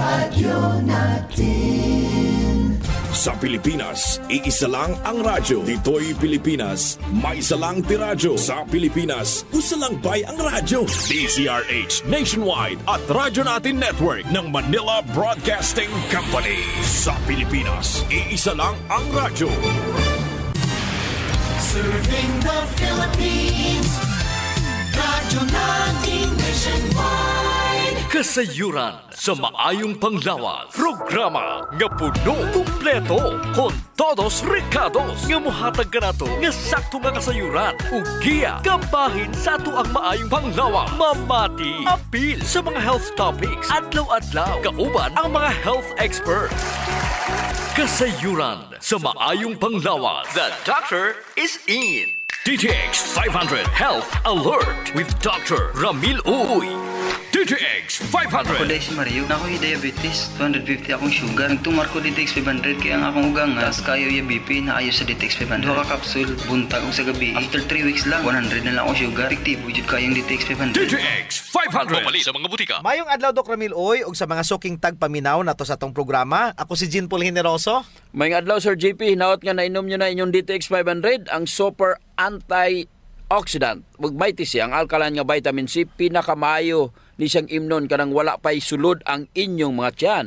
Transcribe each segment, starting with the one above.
radyo natin. Sa Pilipinas, iisa lang ang radyo. Dito'y Pilipinas, may isa lang tiradyo. Sa Pilipinas, usalangbay ang radyo. DZRH Nationwide at Radyo Natin Network ng Manila Broadcasting Company. Sa Pilipinas, iisa lang ang radyo. Serving the Philippines, Radyo Natin Nationwide. Kasayuran sa maayong panglawas. Programa nga puno, kumpleto, con todos recados. Nga muhatag ka na to, nga sakto nga kasayuran. Ugiya, kabahin sa ato ang maayong panglawas. Mamati, apil sa mga health topics. Adlaw-adlaw, kauban ang mga health experts. Kasayuran sa maayong panglawas. The doctor is in. DTX 500 Health Alert with Dr. Ramil Uy. DTX 500. Ako dahil si Mario, na ako'y diabetes, 250 akong sugar. Nagtumar ko DTX 500, kaya ang akong ugang nga, kayo yung BP na ayos sa DTX 500. Duha ka kapsul, buntag sa gabi. After 3 weeks lang, 100 na lang akong sugar. Efektibo, jud kayong DTX 500. DTX 500. Mamali sa mga butika. Mayong adlaw, Dr. Ramil Uy, ug sa mga suking tagpaminaw na to sa tong programa. Ako si Jean Paul Generoso. Mayong adlaw, Sir JP, hinaot nga nainom nyo na inyong DTX 500, ang super antioxidant. Magbaiti siya, ang alkaline nga vitamin C, pinakamayo ni siyang imnon kanang wala pa'y sulod ang inyong mga tiyan.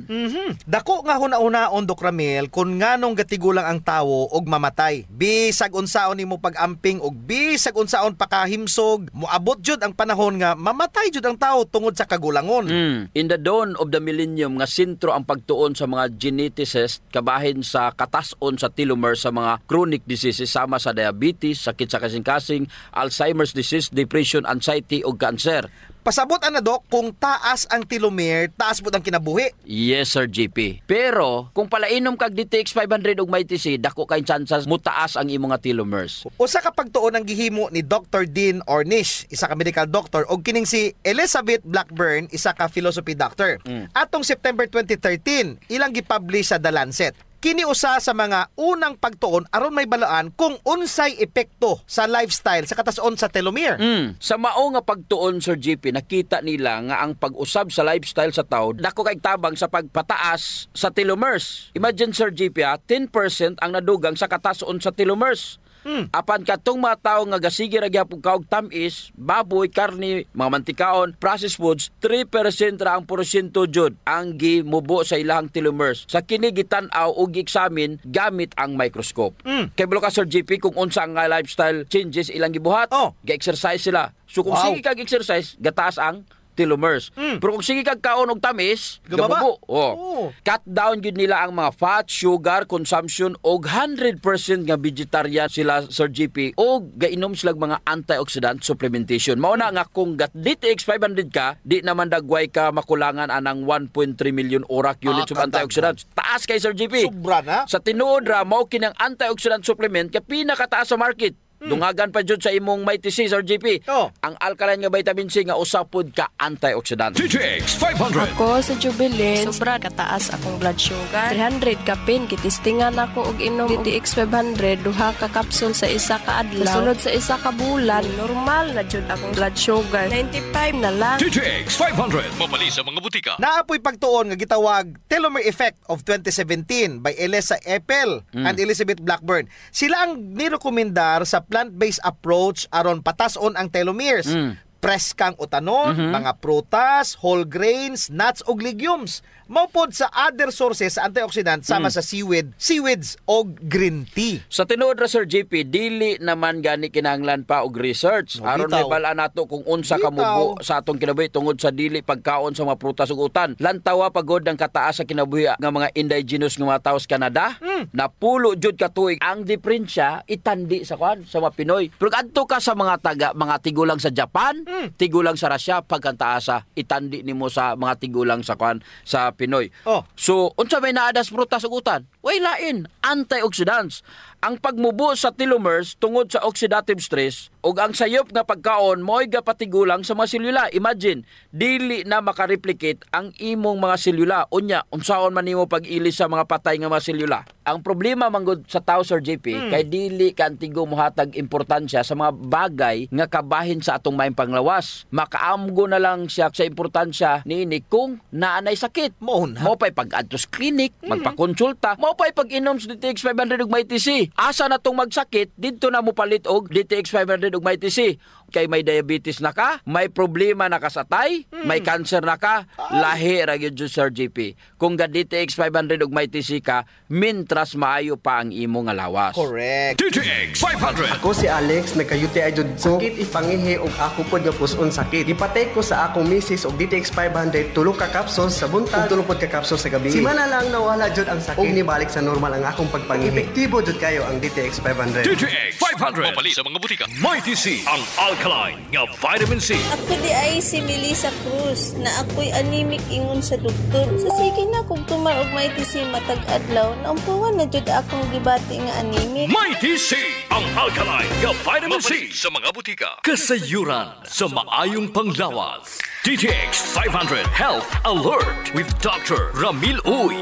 Dako nga huna-unaon, Dok Ramil, kung nganong gatigulang ang tawo og mamatay. Bisag unsaon nimo pag-amping og bisag unsaon pakahimsog, moabot jud ang panahon nga mamatay jud ang tawo tungod sa kagulangon. In the dawn of the millennium nga sentro ang pagtuon sa mga geneticists kabahin sa katas-on sa telomere sa mga chronic diseases sama sa diabetes, sakit sa kasing-kasing, Alzheimer's disease, depression, anxiety ug cancer. Pasabot ana, Dok, kung taas ang telomere, taas pud ang kinabuhi. Yes, Sir JP. Pero kung palainom kag DTX 500 ug may TC, dako kay chances mutaas ang imong nga telomeres. Usa ka pagtuon ang gihimo ni Dr. Dean Ornish, isa ka medical doctor, og kining si Elizabeth Blackburn, isa ka philosophy doctor. Atong September 2013, ilang gipublish sa The Lancet. Kini usa sa mga unang pagtuon aron may balaan kung unsay epekto sa lifestyle sa katas-on sa telomere. Sa mao nga pagtuon, Sir JP, nakita nila nga ang pag-usab sa lifestyle sa tao dako kay tabang sa pagpataas sa telomeres. Imagine, Sir JP, 10% ang nadugang sa katas-on sa telomeres. Apan katong mga tao nga gasige ra gyapon kaog tamis, baboy, karne, mga mantikaon, processed foods, 3% ra ang porsyento jud ang gimubo sa ilahang telomeres. Sa kini gitan-aw ug examine gamit ang microscope. Kay bulo ka, Sir JP, kung unsa ang lifestyle changes ilang gibuhat, ga-exercise sila. So kung sige kag exercise, gataas ang telomeres. Pero kung sige kag kaon og tamis, gamubo. Cut down gyud nila ang mga fat, sugar consumption og 100% nga vegetarian sila, Sir JP, og gainom sila mga antioxidant supplementation. Mao na nga kung DTX 500 ka, di naman dagway ka makulangan anang 1.3 million orak units of antioxidants. Taas kay Sir JP. Sobra na. Sa tinuod ra mao kinang antioxidant supplement kay pinakataas sa market. Dungagan pa jud sa imong may TC, Sir JP. Ang alkaline nga vitamin C nga usapod ka antioxidant. DTX 500. Ako sa Jubilee, sobra kataas akong blood sugar. 300 kapin, kitistingan ako og inom DTX 500, duha ka kapsul sa isa ka adlaw. Sunod sa isa ka bulan, normal na jud akong blood sugar. 95 na lang. DTX 500. Mamali sa mga butika. Naapoy pagtuon nga gitawag Telomere Effect of 2017 by Elisa Epel and Elizabeth Blackburn. Sila ang nirekomendar sa plant-based approach aron patason ang telomeres. Preskang utanon, mga prutas, whole grains, nuts ug legumes. Maupod sa other sources sa antioxidant sama sa seaweeds o green tea. Sa tinuod ra, Sir JP, dili naman gani kinahanglan pa og research aron may bala nato kung unsa ka mubo sa atong kinabuhi tungod sa dili pagkaon sa mga prutas ug utan. Lantawa pagod ang kataas sa kinabuhi nga mga indigenous nga mga tawo sa Canada. Napulo jud ka tuig ang diferensya itandi sa mga Pinoy. Pero adto ka sa mga tigulang sa Japan, tigulang sa Russia, pagkantaasa itandi nimo sa mga tigulang sa Pinoy. So, unsa may naadas prutas ug utan? Way lain, antioxidants. ang pagmubo sa telomeres tungod sa oxidative stress ug ang sayop nga pagkaon mo'y gapatigulang sa mga selula. Imagine, dili na makareplicate ang imong mga selula. Unya, unsaon man nimo pag-ilis sa mga patay nga mga selula? Ang problema manggod sa tao, Sir JP, kay dili kantigo mohatag importansya sa mga bagay nga kabahin sa atong maayong panglawas. Makaamgo na lang siya sa importansya niini kung naanay sakit. Mao na. Mo pa'y pag-adto sa klinik, magpakonsulta, mo pa'y pag-inom sa DTX 500 ug may TC. Asa na tong magsakit, dito na mo palit og DTX 500 ug may TC. Kay may diabetes na ka, may problema na ka sa tay, may cancer na ka, lahi ra gyud Sir JP. Kung ga DTX 500 ug may TC ka, mintras maayo pa ang imo nga lawas. Correct. DTX 500. Ako si Alex, nagka-UTI jud ko. Sakit ipangihi og ako pod nga puson sakit. Ipatay ko sa akong misis og DTX 500 tulo ka capsules sa buntag, tulo pod ka capsules sa gabi. Simana lang nawala jud ang sakit. Og nibalik sa normal ang akong pagpangihi. Epektibo jud kayo ang DTX 500. DTX 500. Mapali sa mga butika. May TC, ang alkaline nga vitamin C. Ako di ay si Melissa Cruz na ako'y anemic ingon sa doktor. Sa sige na kung tumar og may TC matag adlaw, naumpuan na jud akong gibati nga anemic. May TC, ang alkaline nga vitamin C sa mga butika. Kasayuran sa maayong panglawas. DTX 500 Health Alert with Dr. Ramil Uy.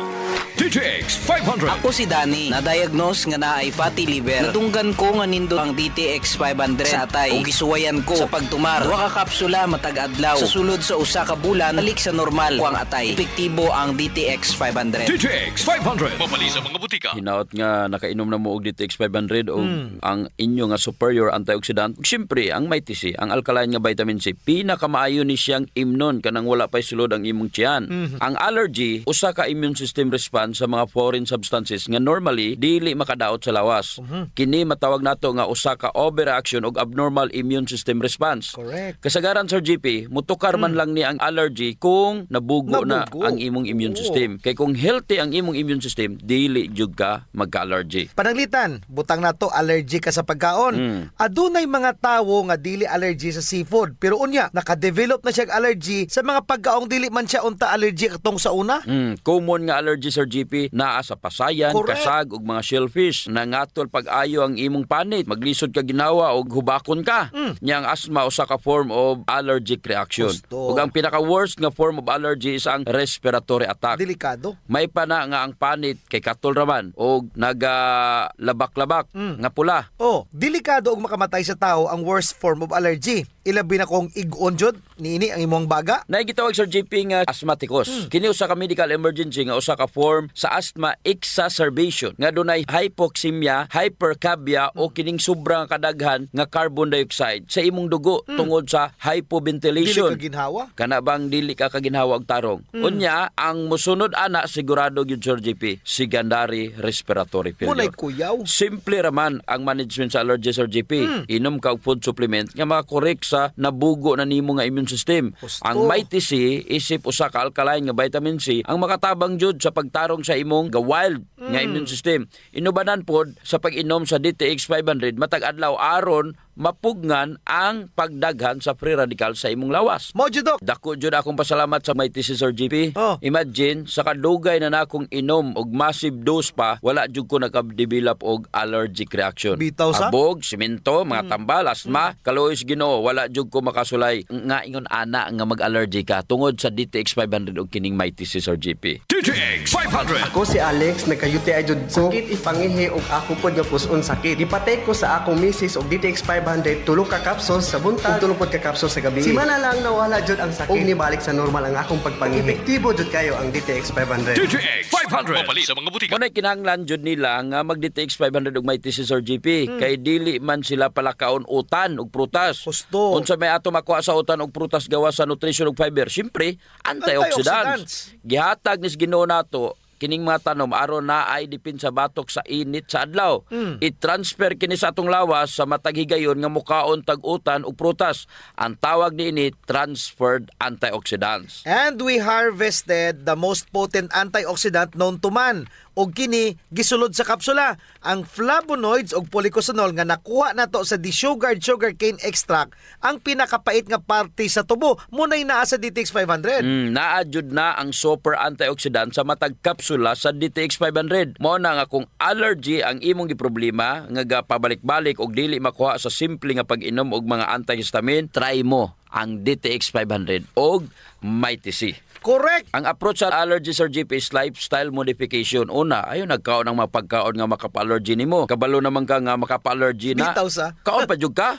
DTX 500. Ako si Danny, na-diagnose nga naay fatty liver. Natunggan ko nga nindo ang DTX 500 sa atay. Ug gisuwayan ko sa pagtumar. Duha ka kapsula matag adlaw. Sa sulod sa usa ka bulan, balik sa normal ko ang atay. Epektibo ang DTX 500. DTX 500. Mapali sa mga butika. Hinaot nga nakainom na mo og DTX 500 o ang inyo nga superior antioxidant. Siyempre, ang may TC, ang alkaline nga vitamin C, pinakamaayo ni siyang imnon kanang wala pa'y sulod ang imong tiyan. Ang allergy, usa ka immune system response sa mga foreign substances nga normally dili makadaot sa lawas. Kini matawag nato nga usa ka overreaction og abnormal immune system response. Correct. Kasagaran, Sir JP, mutukar man lang ni ang allergy kung nabugo na ang imong immune system. Kay kung healthy ang imong immune system, dili jud ka magka-allergy. Pananglitan, butang na to, allergy ka sa pagkaon. Adunay mga tawo nga dili allergy sa seafood. Pero unya, nakadevelop na siya allergy sa mga pagkaong dili man siya unta allergy katong sa una. Common nga allergy, Sir JP, naa sa pasayan, Correct. kasag ug mga shellfish. Nangatol pag-ayo ang imong panit, maglisod ka ginawa og hubakon ka. Nya ang asthma usa ka form of allergic reaction. Gusto. Ug ang pinaka-worst nga form of allergy is ang respiratory attack. Delikado. May pa na nga ang panit kay katol raman og nagalabak-labak nga pula. Oh, delikado og makamatay sa tao ang worst form of allergy. Ilabi na kong ig-on jud niini ang imong baga. Naigitawag, Sir JP, nga asthmaticus. Kini usa ka medical emergency nga usa ka form sa asthma exacerbation nga dunay hypoxemia, hypercapnia o kining sobrang kadaghan nga carbon dioxide sa imong dugo tungod sa hypoventilation. Dili ka ginhawa. Kana bang dili ka kaginhawa og tarong? Unya, ang musunod ana sigurado gyud, Sir JP, secondary respiratory Munay failure. kuyaw. Simple raman ang management sa allergy, Sir JP. Inom ka og food supplement nga makakorek sa nabugo na nimo nga immune system. Gusto. Ang may TC isip usa ka alkaline nga vitamin C ang makatabang jud sa pagtarong sa imong wild nga immune system. Inubanan pod sa pag-inom sa DTX 500 matag adlaw aron mapugnan ang pagdaghan sa free radical sa imong lawas. Mo jud, Dok. Dako jud akong pasalamat sa may TC, Sir GP. Oh. Imagine sa kadugay na nakong inom og massive dose pa, wala jud ko naka-develop og allergic reaction. Bitaw sa? Abog, simento, mga tambal, asma, kalois Ginoo, wala jud ko makasulay nga ingon ana nga mag-allergy ka tungod sa DTX 500 og kining may TC, Sir GP. DTX 500. Ako si Alex, nagka-UTI jud ko. Sakit ipangihi og ako pod nga puson sakit. Ipatay ko sa akong misis og DTX 500 tulo ka capsules sa buntag, tulo pod ka capsules sa gabi. Simana lang nawala jud ang sakit. Og nibalik sa normal ang akong pagpangihi. Epektibo jud kayo ang DTX 500. DTX 500. Mapali sa mga butika. Muna'y kinahanglan jud nila nga mag-DTX 500 og may TC, Sir GP. Kay dili man sila palakaon utan og prutas. Gusto. Unsa may ato makuha sa utan og prutas gawa sa nutrition ug fiber? Siyempre, antioxidants. Gihatag nis Ginoo nato kining mga tanom aron na ay dipin sa batok sa init sa adlaw. I-transfer kini sa atong lawas sa matag higayon nga mukaon tag-utan ug prutas. Ang tawag niini transferred antioxidants. And we harvested the most potent antioxidant known to man. Og kini gisulod sa kapsula ang flavonoids og polycosanol nga nakuha nato sa desugared sugarcane extract, ang pinakapait nga parte sa tubo. Munay naa sa DTX 500. Naa jud na ang super antioxidant sa matag kapsula makapsula sa DTX 500. Mao na nga kung allergy ang imong giproblema nga pabalik-balik og dili makuha sa simple nga pag-inom og mga antihistamine, try mo ang DTX 500 og Mighty C. Correct. Ang approach sa allergy, Sir JP, is lifestyle modification. Una, ayaw nagkaon ng mga pagkaon nga makapa-allergy nimo. Kabalo naman ka nga makapa-allergy na. Bitaw sa. Kaon pa jud ka.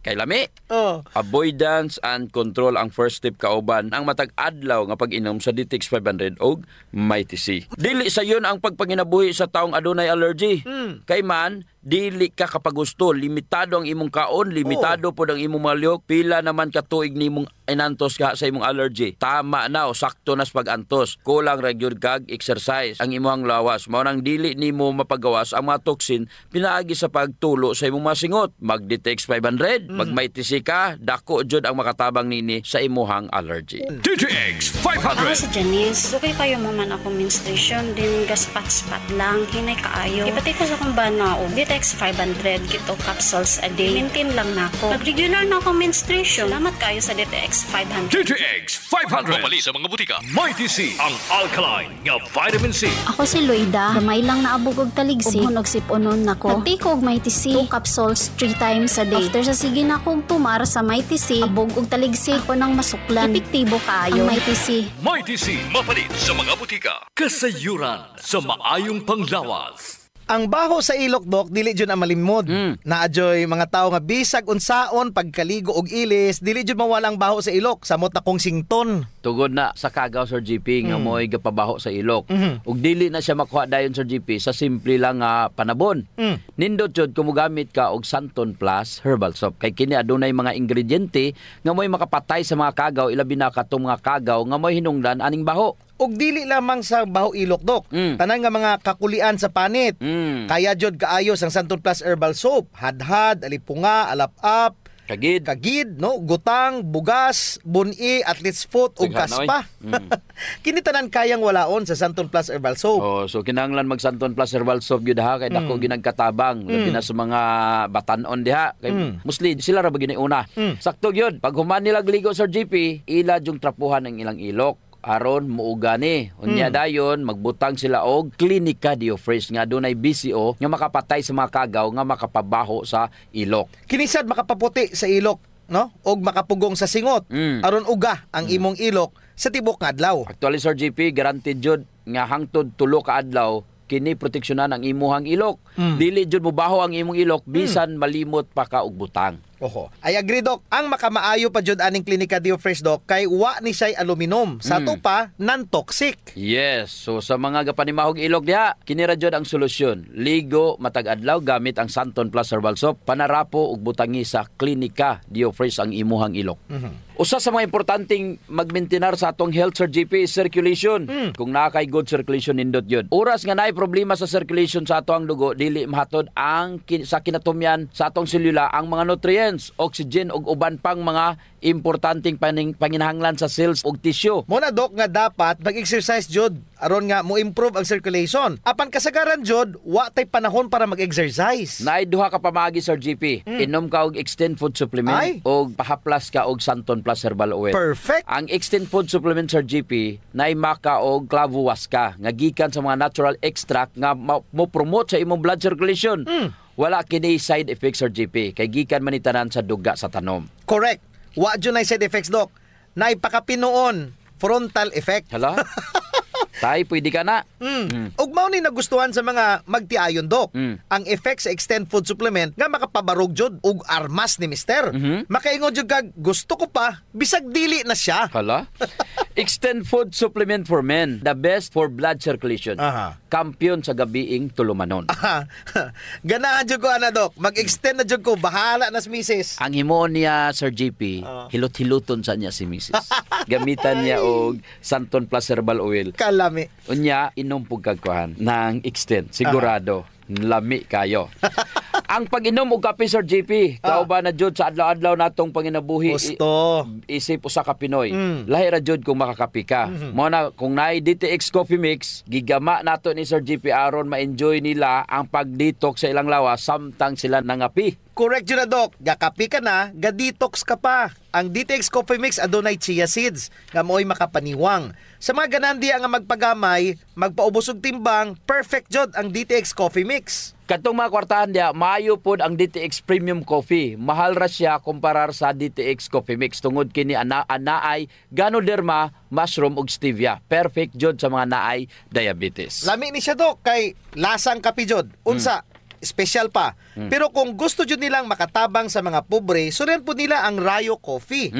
Kay lami. Oh. Avoidance and control ang first step kauban. Ang matag adlaw nga pag-inom sa DTX 500 og Mighty C. Dili sa yun ang pagpanginabuhi sa taong adunay allergy. Kay man, dili ka kapag gusto. Limitado ang imong kaon, limitado po ang imong malyok. Pila naman ka tuig nimong inantos ka sa imong allergy. Tama na o sakto nas pag-antos. Kulang ra gyud kag exercise ang imong lawas. Mao nang dili nimo mapagawas ang mga toxin pinaagi sa pagtulo sa imong masingot. Mag-DTX 500, mag-Mighty C ka, dako jud ang makatabang nini sa imong allergy. DTX Ako 500. si Janice. Dugay kayo mo man ako menstruation, din gaspat-spat lang, hinay kaayo. Ipatay ko sa kong bana o DTX 500, kito capsules a day. Maintain lang na ako. Pag-regular na ako menstruation, salamat kayo sa DTX 500. DTX 500. Mapali sa mga butika. Mighty C, ang alkaline nga vitamin C. Ako si Loida. Gamay lang naabog og taligsi. Ug siponon nako. Nagtake og Mighty C 2 capsules 3 times a day. After sa sige na akong tumar sa Mighty C, abog og taligsi ako nang masuklan. Epektibo kaayo ang Mighty C. Mighty C, mapalit sa mga butika. Kasayuran sa maayong panglawas. Ang baho sa ilok, Dok, dili jud ang malimod. Naadyoy mga tao nga bisag unsaon pagkaligo og ilis, dili jud mawala ang baho sa ilok. Samot na kong sington. Tugod na sa kagaw, Sir GP, nga mo'y gapabaho sa ilok. Ug dili na siya makuha dayon, Sir GP, sa simple lang nga panabon. Nindot jud kung mogamit ka og Santon Plus Herbal Soap. Kay kini adunay mga ingrediente nga mo'y makapatay sa mga kagaw, ilabi na katong mga kagaw nga mo'y hinungdan aning baho. Og dili lamang sa baho ilok, Dok. Tanan nga mga kakulian sa panit. Kaya jud kaayos ang Santon Plus Herbal Soap. Hadhad, alipunga, alap-up, kagid, no, gutang, bugas, buni, athlete's foot ug kaspa. Kini tanan kayang walaon sa Santon Plus Herbal Soap. Oh, so kinahanglan mag Santon Plus Herbal Soap gyud ha kay dako ginagkatabang labi na sa mga batan-on diha kay mostly sila ra ba gini una. Sakto gyud pag human nila ligo, Sir GP, ila jung trapuhan ang ilang ilok aron muuga ni. Unya dayon magbutang sila og Clinica Diofresh nga dunay BCO nga makapatay sa mga kagaw nga makapabaho sa ilok. Kinisad makapaputi sa ilok, no? Og makapugong sa singot aron uga ang imong ilok sa tibok nga adlaw. Actually, Sir GP, guaranteed jud nga hangtod 3 ka adlaw kini proteksyonan ang imuhang ilok. Dili jud mobaho ang imong ilok bisan malimot pa ka og butang. Oho. I agree, Dok. Ang makamaayo pa jud aning Clinica Diofresh, Dok, kay wa ni siya'y aluminum. Sa to pa, non-toxic. Yes. So sa mga gapanimahog ilok diha, kini ra jud ang solusyon. Ligo matag adlaw gamit ang Santon Plus Herbal Soap, panarapo ug butangi sa Clinica Diofresh ang imuhang ilok. Usa sa mga importanteng magmaintenar sa atong health, Sir GP, is circulation. Kung nakay good circulation nindot yun. Oras nga naay problema sa circulation sa atong dugo, dili mahatod ang sa kinatumyan sa atong selula ang mga nutrients, oxygen ug uban pang mga importanteng panginahanglan sa cells ug tissue. Muna, Dok, nga dapat mag-exercise jud aron nga mo improve ang circulation. Apan kasagaran jud, wa tay panahon para mag-exercise. Naay duha ka pamaagi, Sir GP. Inom ka og Extend Food Supplement og pahaplas ka og Santon Plus Herbal Oil. Perfect. Ang Extend Food Supplement, Sir GP, naay maka og clavo waska nga gikan sa mga natural extract nga mo promote sa imong blood circulation. Wala kini side effects, Sir GP, kay gikan man itanan sa duga sa tanom. Correct. Wa jud nay side effects, Dok. Naipakapinoon frontal effect. Hala? Tay, pwede ka na. Ug mao ni nagustuhan sa mga magtiayon, Dok. Ang effect sa Extend Food Supplement nga makapabarog jud ug armas ni Mister. Makaingon jud kag gusto ko pa bisag dili na siya. Hala? Extend Food Supplement for Men, the best for blood circulation. Kampiyon sa gabiing tulumanon. Ganahan jud ko ana, Dok. Mag-extend na jud ko, bahala na si Mrs. Ang himo niya, Sir GP, hilot-hiluton sa niya si Mrs. Gamitan niya og Santon Plus Herbal Oil. Kalami. Unya, inom pug kagkuhan ng Extend. Sigurado, lami kayo. Ang pag-inom og kape, Sir JP, kauban na jud sa adlaw-adlaw natong panginabuhi. Gusto. Isip usa ka Pinoy. Lahi ra jud kung makakape ka. Mo na kung naay DTX Coffee Mix, gigama nato ni Sir JP aron ma-enjoy nila ang pag-detox sa ilang lawas samtang sila nangapi. Correct yun na, Doc. Gakapi ka na, ga-detox ka pa. Ang DTX Coffee Mix adunay chia seeds, nga mo'y makapaniwang. Sa mga ganandiya nga magpagamay, magpaubos og timbang, perfect jod ang DTX Coffee Mix. Katong mga kwartahan dia, maayo pod ang DTX Premium Coffee. Mahal ra siya kumparar sa DTX Coffee Mix. Tungod kini anaay Ganoderma, mushroom ug stevia. Perfect jod sa mga naay diabetes. Lami ni siya, Doc, kay lasang kapi jod. Unsa, special pa. Pero kung gusto jud nilang makatabang sa mga pobre, sunan po nila ang Rayo Coffee.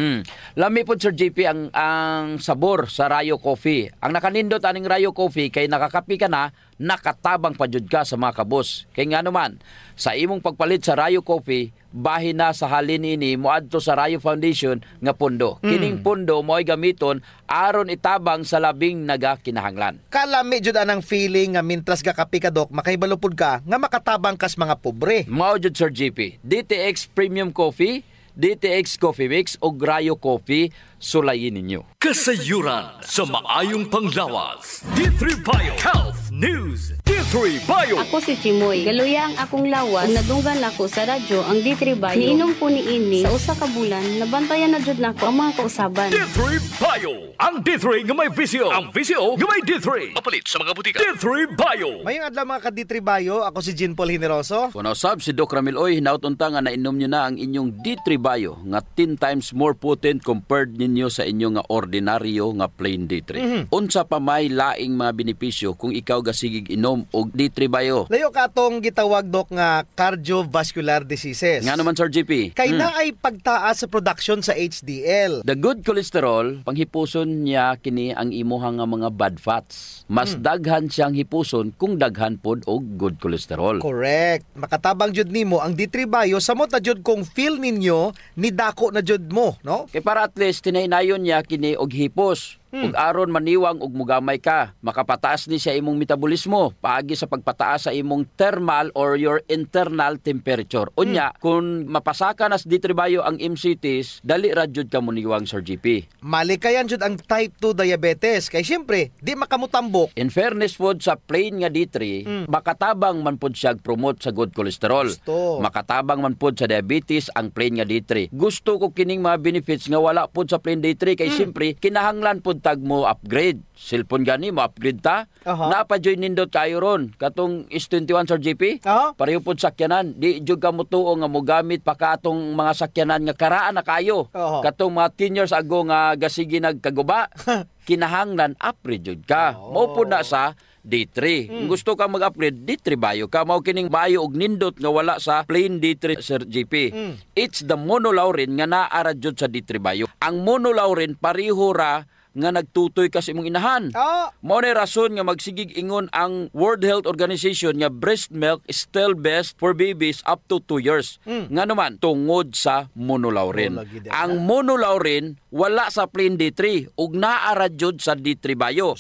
Lami po, Sir JP, ang sabor sa Rayo Coffee. Ang nakanindot aning Rayo Coffee kay nakakapi ka na, nakatabang pa jud ka sa mga kabos. Kay nga naman, sa imong pagpalit sa Rayo Coffee, bahin na sa halin ini moadto sa Rayo Foundation nga pundo. Kining pundo mo'y gamiton aron itabang sa labing nagakinahanglan. Kalami jud anang feeling nga mintras gakapi ka, Doc, makaibalupod ka nga makatabang kas mga pobre. Mao jud, Sir JP. DTX Premium Coffee, DTX Coffee Mix o Rayo Coffee, sulayin ninyo. Kasayuran sa maayong panglawas. D3 Bio Health News. D3 Bio. Ako si Chimoy. Galuya ang akong lawas. Kung nadunggan ako sa radyo ang D3 Bio. Niinom ko ni ini sa usa ka bulan. Nabantayan na jud nako ang mga kausaban. D3 Bio. Ang D3 nga may visyo. Ang visyo nga may D3. Mapalit sa mga butika. D3 Bio. Mayong adlaw mga ka-D3 Bio, ako si Jean Paul Generoso. Kung nausab si Doc Ramil Oy, hinautunta nga nainom nyo na ang inyong D3 Bio nga 10 times more potent compared ninyo sa inyo nga ordinaryo nga plain D3. Unsa pa may laing mga benepisyo kung ikaw gasigig inom og D3 Bio? Layo ka atong gitawag, Doc, nga cardiovascular diseases. Nga naman, Sir GP. Kay naay pagtaas sa production sa HDL. The good cholesterol, panghipuson niya kini ang imuhang nga mga bad fats. Mas daghan siyang hipuson kung daghan pod og good cholesterol. Correct. Makatabang jud nimo ang D3 Bio samot na jud kung feel ninyo ni dako na jud mo, no? Kay para at least tinaynayon niya kini og hipos. Ug aron maniwang og mugamay ka, makapataas ni siya imong metabolismo paagi sa pagpataas sa imong thermal or your internal temperature. Unya, kung mapasaka nas D3 Bio ang MCTs, dali ra jud ka muniwang, Sir GP. Malikayan jud ang type 2 diabetes kay syempre di makamutambok. In fairness pod sa plain nga D3, makatabang man pod siya promote sa good cholesterol. Makatabang man pod sa diabetes ang plain nga D3. Gusto ko kining mga benefits nga wala pod sa plain D3 kay syempre kinahanglan pod tag mo upgrade. Cellphone gani mo upgrade ta. Napajoy nindot kayo ron. Katong S21, Sir JP. Pareho pod sakyanan. Di jud ka mo tuo nga mo gamit pa ka atong mga sakyanan nga karaan na kayo. Katong mga 10 years ago nga gasigi nagkaguba. Kinahanglan upgrade jud ka. Mao pod na sa D3. Kung gusto ka mag-upgrade, D3 Bio ka. Mao kining Bio og nindot nga wala sa plain D3, Sir GP. It's the monolaurin nga naara jud sa D3 Bio. Ang monolaurin pareho ra nga nagtutoy kasi imong inahan. Mao na rason nga magsigig ingon ang World Health Organization nga breast milk is still best for babies up to 2 years. Nga naman tungod sa monolaurin. Ang monolaurin wala sa plain D3 ug naara jud sa D3 Bio.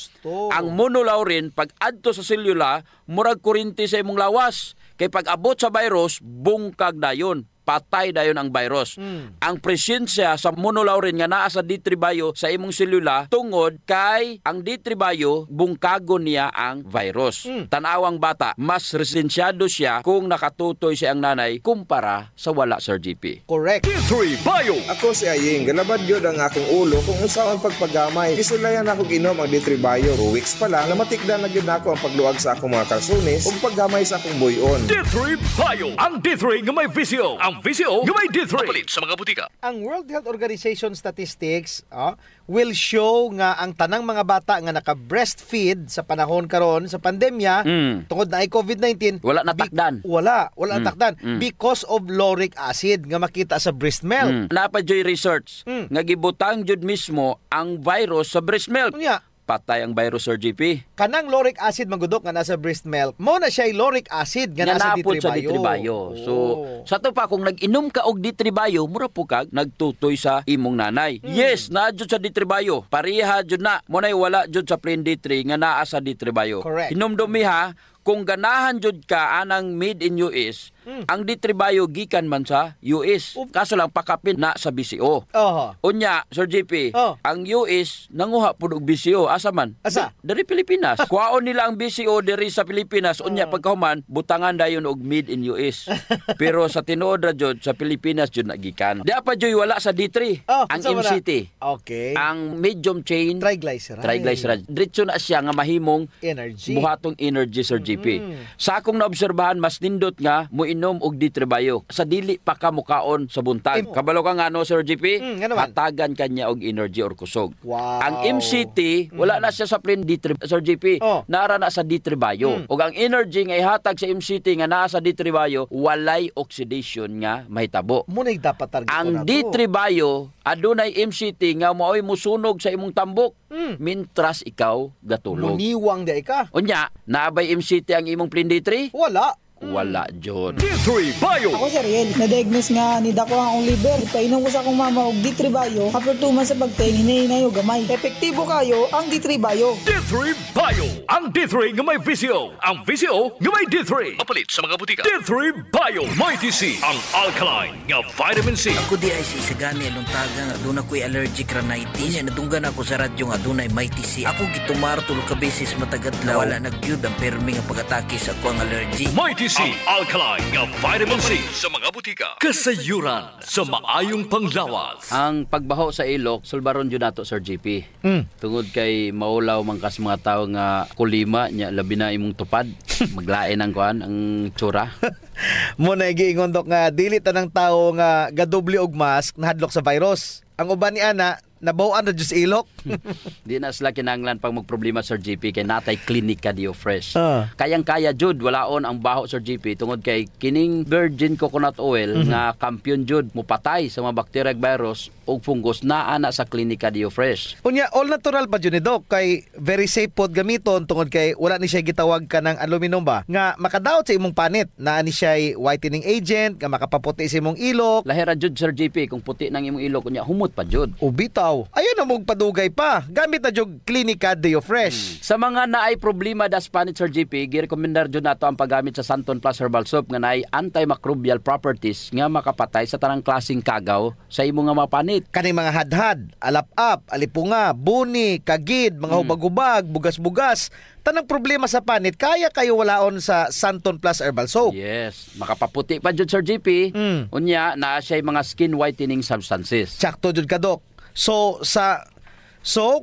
Ang monolaurin pag adto sa selula murag kuryente sa imong lawas. Kay pag abot sa virus bungkag dayon. Patay dayon ang virus. Ang presensya sa monolaurin nga naa sa D3 Bio sa imong selula tungod kay ang D3 Bio bungkago niya ang virus. Tanawang bata, mas resensyado siya kung nakatutoy siya ang nanay kumpara sa wala, Sir GP. Correct. D3 Bio. Ako si Aying, galabad yun ang akong ulo kung usawan pagpagamay. Kisulayan ako inom ang D3 Bio. 2 weeks pa lang, namatikdan na yun ako ang pagluag sa akong mga kalsunis ug paggamay sa akong buyon. D3 Bio. Ang D3 nga may visyo. Ang visyo nga may D3. Mapalit sa mga butika. Ang World Health Organization statistics will show nga ang tanang mga bata nga naka-breastfeed sa panahon karon sa pandemya tungod na ay COVID-19 wala natakdan. Wala natakdan because of lauric acid nga makita sa breast milk. Napajoy research nga gibutang jud mismo ang virus sa breast milk. Patay ang virus, Sir GP. Kanang lauric acid magudok nga nasa breast milk, mo na siya lauric acid nga nasa D3 Bio. So, sa to pa, kung nag-inom ka og D3 Bio, mura po kag nagtutoy sa imong nanay. Yes, naa jud sa D3 Bio. Pareha jud na. Mo nay wala jud sa plain D3 nga naa sa D3 Bio. Correct. Hinumdumi ha, kung ganahan jud ka anang made in US, ang D3 Bio gikan man sa US. Kaso lang pakapin na sa BCO. Unya, Sir JP, ang US nanguha pud og BCO. Asa man? Asa? Dari Pilipinas. Kuhaon nila ang BCO diri sa Pilipinas. Unya pagkahuman, butangan dayon og made in US. Pero sa tinuod ra jud sa Pilipinas jud nagikan. Di pa jud wala sa D3. Ang MCT. Okay. Ang medium chain triglyceride. Diretso na siya nga mahimong energy. Buhatong energy, Sir JP. Sa akong naobserbahan, mas nindot nga moinom og D3 Bio. Sa dili pa ka mukaon sa buntag. Kabalo ka nga no, Sir JP? Hatagan kanya og energy or kusog. Wow. Ang MCT, wala na siya sa plain D3, Sir JP. Naara na sa D3 Bio. Og ang energy nga ihatag sa MCT nga naa sa D3 Bio, walay oxidation nga mahitabo. Munay dapat target ang D3 Bio, adunay MCT nga maoy musunog sa imong tambok. Mintras ikaw gatulog. Muniwang di ka. Unya, naabay MCT ang imong plain D3? Wala. Wala, John. D3 Bio. Ako, Sir Riel, na-diagnose nga ni dako ang liver. Painom ko sa akong mama og D3 Bio. After 2 months sa pagtaing, hinay og gamay. Epektibo kayo ang D3 Bio. D3 Bio. Ang D3 nga may VCO. Ang VCO nga may D3. Mapalit sa mga butika. D3 Bio. May TC. Ang alkaline nga vitamin C. Ako di ay si Isagani aluntaga nga doon ako'y allergic rhinitis. Nya nadunggan ako sa radyo nga doon ay may TC. Ako gitumar tulo ka beses matagadlaw. Wala nagyud ang permi nga pag-atake sa ako ang allergy. May TC. Ang alkaline nga vitamin C sa mga butika. Kasayuran sa maayong panglawas. Ang pagbaho sa ilok, sulbaron yun nato, Sir JP. Tungod kay maulaw mangkas mga tao nga kulima, nya labi na imong tupad. Maglain ang kuan, ang tsura. Muna giingon dok nga dili tanang tawo nga gadoble og mask nahadlok sa virus. Ang uban ni ana nabawaan na sa ilok. Di na sila kinanglan pag magproblema, Sir JP, kay natay klinika Dio Fresh. Kayang-kaya jud walaon ang baho, Sir JP, tungod kay kining virgin coconut oil nga kampiyon jud mupatay sa mga bacteria, virus ug fungus na ana sa klinika Dio Fresh. Unya all natural pa jud ni Doc kay very safe pod gamiton tungod kay wala ni siya gitawag ka ng aluminum ba nga makadaot sa imong panit na ani siya whitening agent nga makapaputi sa imong ilok. Lahira jud, Sir JP, kung puti nang imong ilok unya humot pa jud. Ubitaw. Ayun na mong padugay pa. Gamit na jud klinika Dio Fresh. Sa mga naay problema das panit, Sir JP, girekomendar jud nato ang paggamit sa Santon Plus Herbal Soap nga naay antimicrobial properties nga makapatay sa tanang klaseng kagaw sa imong nga mapanit. Kaning mga hadhad, alap-ap, alipunga, buni, kagid, mga hubag-hubag, bugas-bugas, tanang problema sa panit, kaya kayo walaon sa Santon Plus Herbal Soap. Yes, makapaputi pa jud, Sir JP. Unya naa siya mga skin whitening substances. Sakto jud ka, Doc. So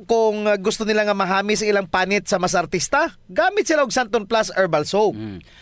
kung gusto nila nga mahamis ilang panit sa mas artista, gamit sila og Santon Plus Herbal Soap.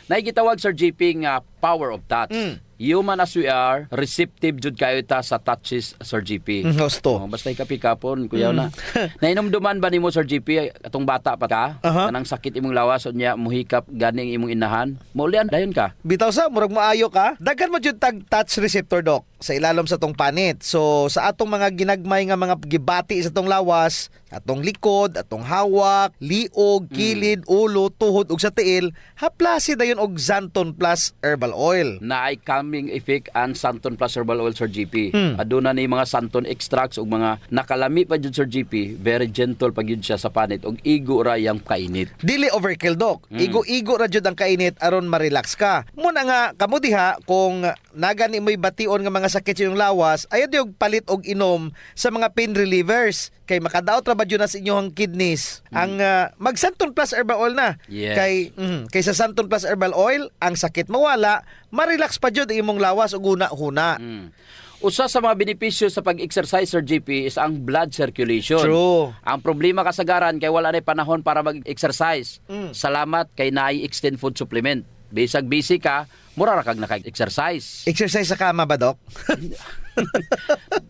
Naigitawag, Sir JP, nga power of touch. Human as we are, receptive jud kayo ta sa touches, Sir JP. Gusto. Basta ikapikapon, kuyaw na. Nainomduman ba nimo, Sir JP, atong bata pa ka? Kanang sakit imong lawas unya muhikap ganing imong inahan. Maulian dayon ka. Bitaw sa murag maayo ka. Daghan mo jud tag touch receptor, Doc, sa ilalom sa tong panit. So sa atong mga ginagmay nga mga gibati sa tong lawas, atong likod, atong hawak, liog, kilid, ulo, tuhod ug sa tiil, haplasi dayon og Santon Plus Herbal Oil. Naay calming effect ang Santon Plus Herbal Oil, Sir JP. Aduna ni mga Santon extracts ug mga nakalami pa jud, Sir JP. Very gentle pa gyud siya sa panit ug igo ra yang kainit. Dili overkill, Doc. Igo-igo ra jud ang kainit aron ma-relax ka. Muna nga kamo diha kung nagani mo'y bation nga mga sakit sa inyong lawas, ayaw diog palit og inom sa mga pain relievers kay makadaot ra ba jud na sa inyong kidneys. Ang mag Santon Plus Herbal Oil na. Yes. Kay sa Santon Plus Herbal Oil, ang sakit mawala, ma-relax pa jud imong lawas ug una-huna. Usa sa mga benepisyo sa pag-exercise, Sir JP, is ang blood circulation. True. Ang problema kasagaran kay wala na panahon para mag-exercise. Salamat kay naay extend food supplement. Bisag busy ka, mura ra kag naka-exercise. Exercise sa kama ba, Doc?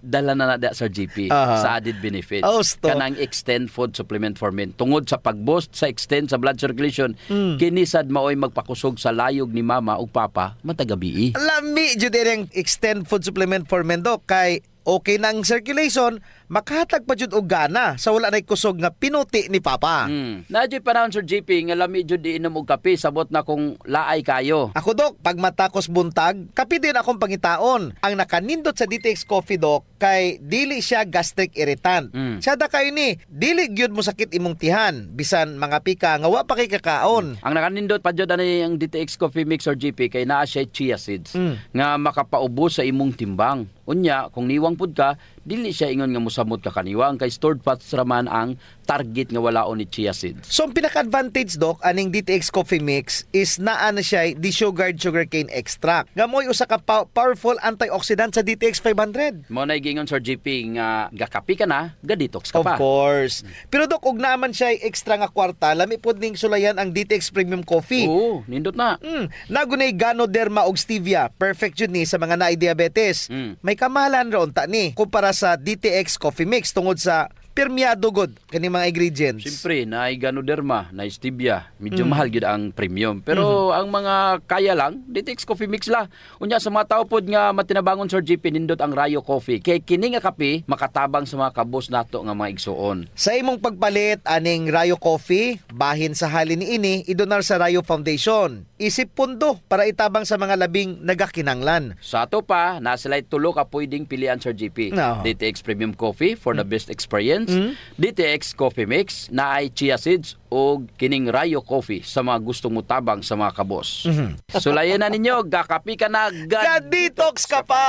Dala na Sir JP sa added benefits. Kanang extend food supplement for men. Tungod sa pag-boost sa extend sa blood circulation, kinisad maoy magpakusog sa layog ni mama ug papa matagabi. Lami jud ang extend food supplement for men, Doc, kay okay na ang circulation, makahatag pa jud og gana sa wala nay kusog nga pinuti ni Papa. Nadyo panahon Sir JP nga lami jud iinom og kape sabot na kung laay kayo. Ako Dok, pag matakos buntag, kape din akong pangitaon. Ang nakanindot sa DTX Coffee Dok kay dili siya gastric irritant. Siya da kayo ni, dili gyud mo sakit imong tihan bisan mga pika nga wa pa kay kakaon. Ang nakanindot pa jud ani ang DTX Coffee Mix Sir JP kay naa siya chia seeds nga makapaubos sa imong timbang. Unya, kung niwang pud ka, dili siya ingon nga mosamot ka kaniwang kay stored fats raman ang target nga walaon ni chia seeds. So ang pinaka-advantage Dok aning DTX Coffee Mix is naa na siya desugared sugarcane extract. Nga mo'y usa ka powerful antioxidant sa DTX 500. Mo na gingon Sir JP nga gakapi ka na, ga-detox ka pa. Of course. Pero Dok, ug naaman siya extra nga kwarta, lami pud ning sulayan ang DTX Premium Coffee. Oo, nindot na. Nagunay Ganoderma og stevia, perfect jud ni sa mga naay diabetes. May kamahalan ra unta ni kumpara sa DTX Coffee Mix tungod sa permeado god kani mga ingredients. Siyempre, na Ganoderma, na stevia, medyo mahal gid ang premium. Pero ang mga kaya lang, DTX Coffee Mix la. Unya sa mga tao pod nga matinabangon Sir JP nindot ang Rayo Coffee. Kay kini nga kape makatabang sa mga kabos nato nga mga igsuon. Sa imong pagpalit aning Rayo Coffee, bahin sa halin niini idonar sa Rayo Foundation. Isip pundo para itabang sa mga labing nagakinanglan. Sa ato pa, nasilay tulo ka pwedeng pilian Sir JP. No. DTX Premium Coffee for the best experience. DTX Coffee Mix na ay chia seeds o kining Rayo Coffee sa mga gustong mutabang sa mga kabos. Sulayan na ninyo, gakapi ka na, ga-detox ka pa!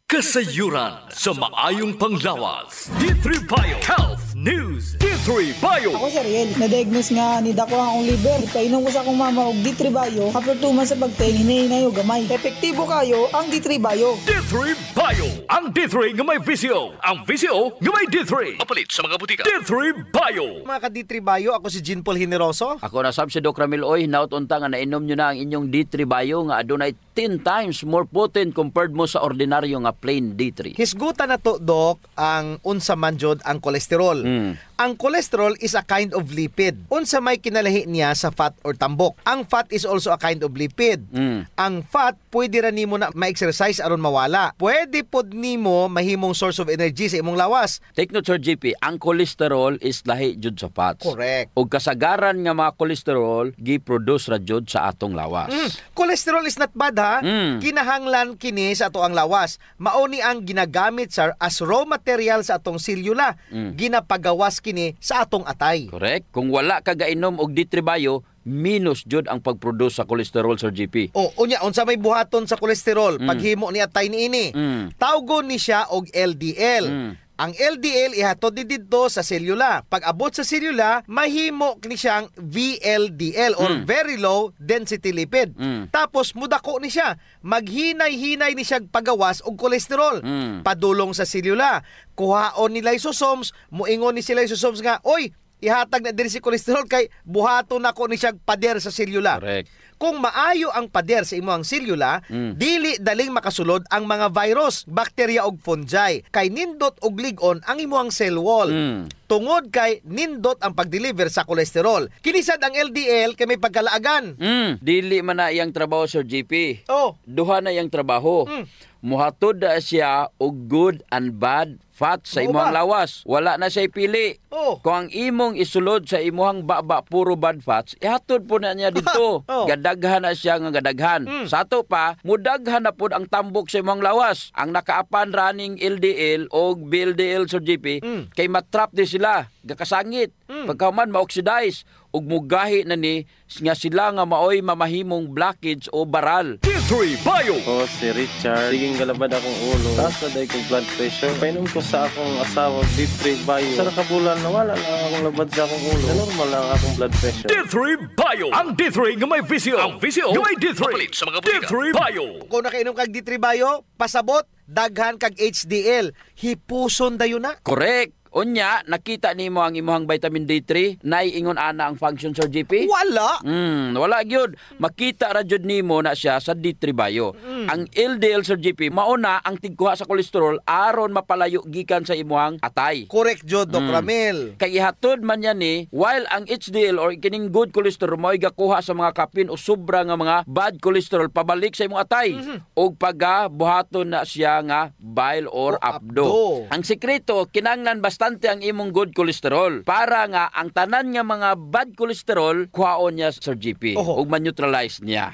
Kasayuran sa maayong panglawas. D3 Bio Health News. D3 Bio. Ako si Ariel, na-diagnose nga ni dako ang liver. Ipainom ko sa akong mama og D3 Bio. After 2 months sa pagtayin, hinahinay o gamay. Epektibo kayo ang D3 Bio. D3 Bio. Ang D3 nga may VCO. Ang VCO nga may D3. Mapalit sa mga butika. D3 Bio. Mga ka-D3 Bio, ako si Jean Paul Generoso. Ako na sab si Doc Ramil Oy, naut unta nga nainom nyo na ang inyong D3 Bio nga adunay 10 times more potent compared mo sa ordinaryo nga plain D3. Hisgutan na to, Doc, ang unsa man jud ang kolesterol. Ang cholesterol is a kind of lipid. Unsa may kinalahi niya sa fat or tambok. Ang fat is also a kind of lipid. Ang fat, pwede ra nimo na ma-exercise aron mawala. Pwede pod nimo mahimong source of energy sa imong lawas. Take note Sir JP, ang cholesterol is lahi jud sa fats. Correct. Og kasagaran nga mga cholesterol gi-produce ra jud sa atong lawas. Cholesterol is not bad ha. Kinahanglan kini sa ato ang lawas. Mauni ang ginagamit sir as raw material sa atong selula. Ginapagawas kini sa atong atay. Correct. Kung wala ka gainom og D3 Bio, minus jud ang pagproduce sa cholesterol Sir JP. Unya unsa may buhaton sa cholesterol paghimo ni atay niini. Tawgon ni siya og LDL. Ang LDL ihatod didto sa selula. Pag abot sa selula, mahimo ni siyang VLDL or very low density lipid. Tapos mudako ni siya. Maghinay-hinay ni siya pagawas og kolesterol. Padulong sa selula. Kuhaon ni lysosomes, muingon ni si lysosomes nga, oy, ihatag na diri si kolesterol kay buhaton nako ni siya pader sa selula. Correct. Kung maayo ang pader sa imong selula, dili daling makasulod ang mga virus, bakterya ug fungi. Kay nindot og lig-on ang imong cell wall. Tungod kay nindot ang pag-deliver sa kolesterol. Kinisad ang LDL kay may pagkalaagan. Dili man na iyang trabaho Sir JP. Duha na iyang trabaho. Muhatod na siya og good and bad fat sa imong lawas. Wala na siya pili. Kung ang imong isulod sa imong baba puro bad fats, ihatod po na niya dito. Gadaghan na siya nga gadaghan. Sa ato pa, mudaghan na po ang tambok sa imong lawas. Ang nakaapan running LDL o VLDL Sir JP, kay matrap di sila, gakasangit. Pagkaman ma-oxidize ug mugahi na ni nga sila nga maoy mamahimong blockage o baral. D3 Bio. Si Richard, siging galabad akong ulo. Taas na dahil kong blood pressure. Painom ko sa akong asawa D3 Bio. Sa nakabulan, nawala lang akong labad sa akong ulo. Normal lang akong blood pressure. D3 Bio. Ang D3 nga may VCO. Ang VCO nga may D3. Mapalit sa mga butika. D3 Bio. Kung nakainom kag D3 Bio, pasabot, daghan kag HDL. Hipuson dayon na. Correct. Unya, nakita nimo ang imuhang vitamin D3 na ingon ana ang function, Sir JP? Wala. Wala gyud. Makita ra jud nimo na siya sa D3 Bio. Ang LDL, Sir JP, mauna ang tigkuha sa kolesterol aron mapalayo gikan sa imuhang atay. Correct jud, Doc Ramil. Kay ihatod man yan while ang HDL or kining good cholesterol mo'y gakuha sa mga kapin o sobra nga mga bad cholesterol pabalik sa imong atay. O buhaton na siya nga bile or apdo. Ang sekreto, kinanglan bastante ang imong good cholesterol para nga ang tanan nga mga bad cholesterol kuhaon niya, Sir GP, ug ma-neutralize niya.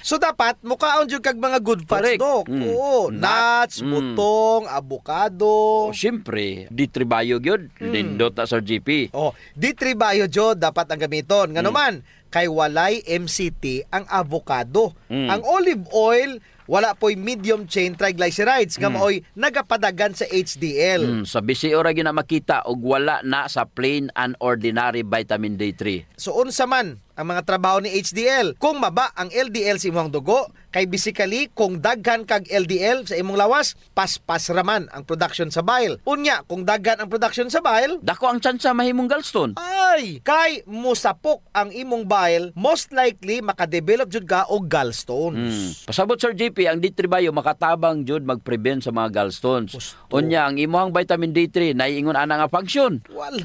So dapat mukaon jud kag mga good fats, Doc. Oo, nuts, butong, avocado. Siyempre, D3 Bio gyud, lindot na, Sir GP. D3 Bio jud dapat ang gamiton. Ngano man kay walay MCT ang avocado. Ang olive oil wala po'y medium chain triglycerides nga maoy nagapadagan sa HDL. Sa bisi ora gyud na makita og wala na sa plain and ordinary vitamin D3. So unsa man ang mga trabaho ni HDL? Kung maba ang LDL sa imong dugo, kay basically kung daghan kag LDL sa imong lawas, paspas raman ang production sa bile. Unya, kung daghan ang production sa bile, dako ang tsansa mahimong gallstone. Ay, kay musapok ang imong bile, most likely makadevelop jud ka og gallstones. Pasabot, Sir JP, ang D3 Bio makatabang jud mag-prevent sa mga gallstones. Unya, ang imong vitamin D3 naiingon ana nga function.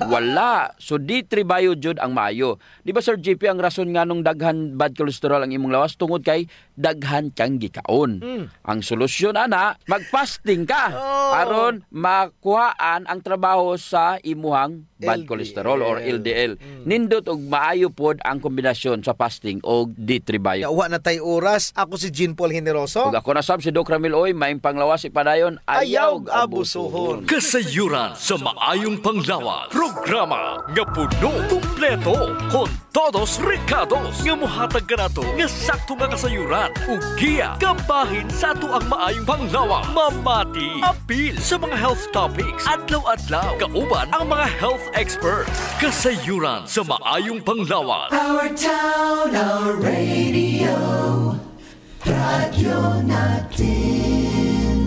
Wala. So D3 Bio jud ang maayo. Di ba, Sir JP, ang rason nga nung daghan bad cholesterol ang imong lawas tungod kay daghan kang gikaon. Ang solusyon ana, mag-fasting ka aron makuhaan ang trabaho sa imuhang bad cholesterol or LDL. Nindot og maayo pod ang kombinasyon sa fasting og D3 Bio. Yawa na tay oras. Ako si Jean Paul Generoso. Ug ako na sab si Doc Ramil Oy, maayong panglawas ipadayon, ayaw abusuhon. Kasayuran sa maayong panglawas. Programa nga puno, kumpleto, kon todos recados nga mohatag kanato nga sakto nga kasayuran ug giya kabahin sa ato ang maayong panglawas. Mamati apil sa mga health topics adlaw-adlaw kauban ang mga health experts. Kasayuran sa maayong panglawas. Our town, our radio, Radyo Natin.